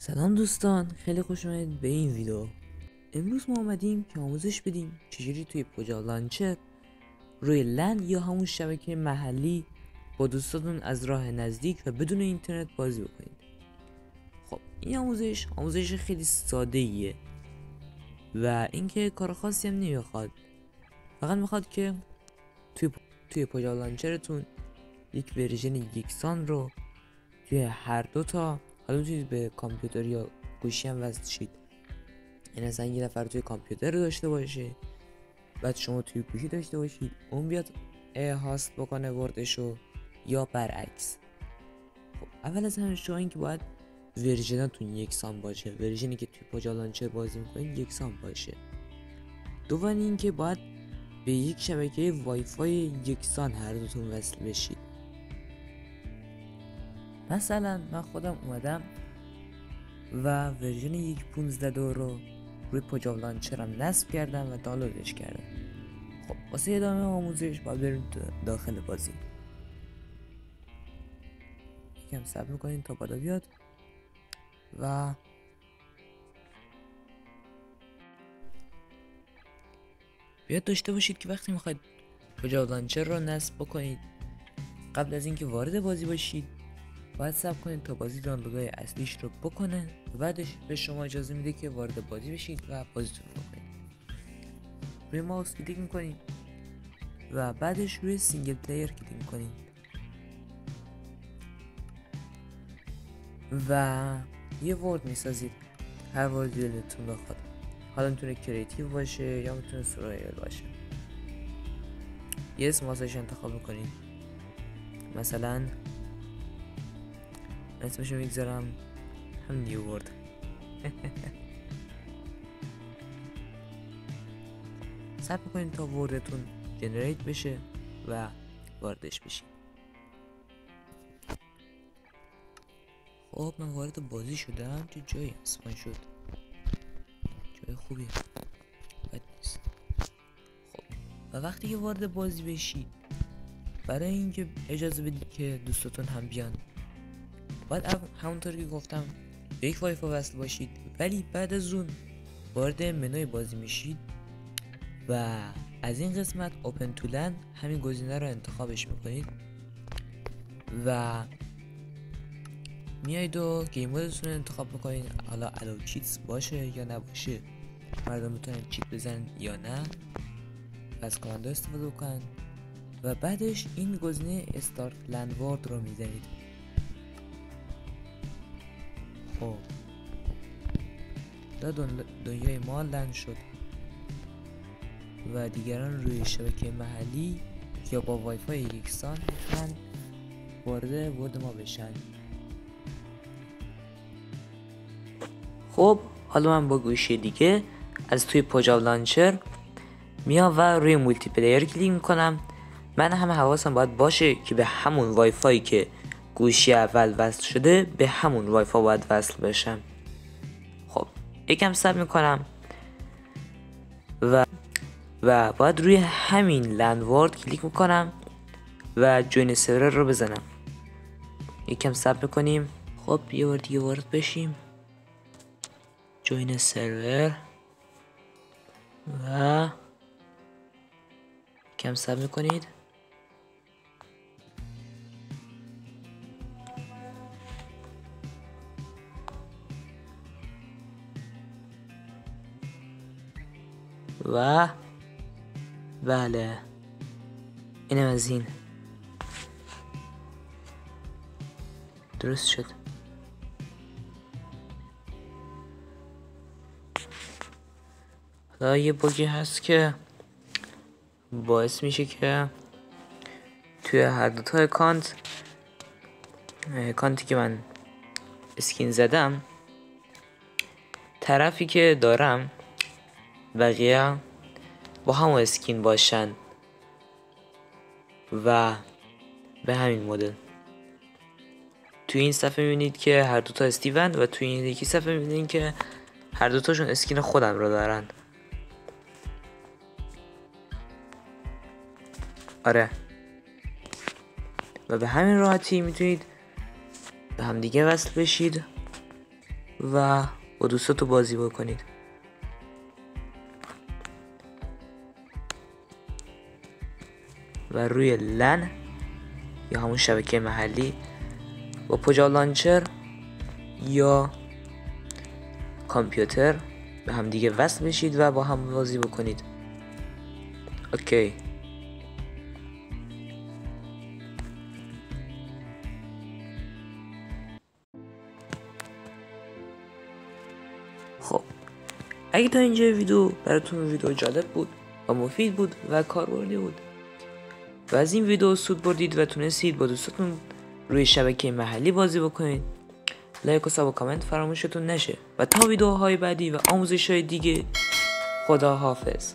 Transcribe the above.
سلام دوستان، خیلی خوش اومدید به این ویدیو. امروز ما آمدیم که آموزش بدیم چجوری توی پوجا لانچر روی لند یا همون شبکه محلی با دوستاتون از راه نزدیک و بدون اینترنت بازی بکنید. خب این آموزش خیلی ساده ایه و اینکه کار خاصی هم نمیخواد، فقط میخواد که توی پوجا لانچرتون یک ورژن یکسان رو توی هر دوتا، حالا میتونید به کامپیوتر یا گوشی هم وصل شید، یعنی اصلا یه نفر توی کامپیوتر رو داشته باشه بعد شما توی گوشی داشته باشید، اون بیاد هاست بکنه وردشو یا برعکس. خب اول از همه شما این که باید ورژناتون یکسان باشه، ورژنی که توی پوجا لانچر بازی میکنید یکسان باشه. دوم این که باید به یک شبکه وای فای یکسان هر دوتون وصل بشید. مثلا من خودم اومدم و ورژن 1.15 رو روی پوجا لانچرم نصب کردم و دانلودش کردم. خب واسه ادامه آموزش باید بریم داخل بازی. یکم صبر میکنین تا بالا بیاد و بیاد داشته باشید که وقتی میخواید پوجا لانچر رو نصب بکنید، قبل از اینکه وارد بازی باشید باید صبر کنید تا بازی دانلودهای اصلیش رو بکنه و بعدش به شما اجازه میده که وارد بازی بشید و بازیتون رو بکنید. روی ماوس کلیک میکنید و بعدش روی سینگل پلیر کلیک میکنید و یه ورد میسازید، هر وردی دلتون بخواد، حالا میتونه کریتیو باشه یا میتونه سورایل باشه. یه اسم واسش انتخاب میکنید، مثلا اسمشو میگذارم هم نیو ورد. صبر کنید تا وردتون جنریت بشه و واردش بشید. خب من وارد بازی شدم، چه جایی اسپان شد، جای خوبی بد نیست. خب و وقتی که وارد بازی بشید، برای اینکه اجازه بدید که دوستاتون هم بیان باید همونطوری که گفتم به یک وایفای وصل باشید، ولی بعد از اون وارد منوی بازی میشید و از این قسمت اوپن تو لند همین گزینه رو انتخابش میکنید و میایید و گیم مودتون رو انتخاب میکنید، حالا الو چیتس باشه یا نباشه، مردم میتونن چیت بزنن یا نه، از کاماندو استفاده بکنن و بعدش این گزینه استارت لند ورد رو میزنید. خب دنیای ما لند شد و دیگران روی شبکه محلی یا با وای فای یکسان میتونن وارد ورد ما بشن. خب حالا من با گوشی دیگه از توی پوجا لانچر میام و روی مولتی پلیر کلیک میکنم. من همه حواسم باید باشه که به همون وای فای که گوشی اول وصل شده به همون وای فای باید وصل بشم. خب یکم صبر میکنم و باید روی همین لند ورد کلیک میکنم و جوین سرور رو بزنم. یکم صبر میکنیم. خب یه بار دیگه وارد بشیم، جوین سرور و کم صبر میکنید. و بله اینم از این درست شد. حالا یه باگی هست که باعث میشه که توی هر دوتا اکانتی که من اسکین زدم، طرفی که دارم بقیه با همون اسکین باشن و به همین مدل. توی این صفحه میبینید که هر دوتا استیون و توی این یکی صفحه میبینید که هر دوتاشون اسکین خودم رو دارن. آره و به همین راحتی میتونید به هم دیگه وصل بشید و با دوستاتون بازی بکنید. و روی لن یا همون شبکه محلی با پوجا لانچر یا کامپیوتر به هم دیگه وصل بشید و با هم بازی بکنید. اوکی. خب اگه تا اینجا براتون ویدیو جالب بود و مفید بود و کاربردی بود و از این ویدیو سود بردید و تونستید با دوستاتون روی شبکه محلی بازی بکنید، لایک و ساب و کامنت فراموشتون نشه و تا ویدیوهای بعدی و آموزش‌های دیگه خدا حافظ.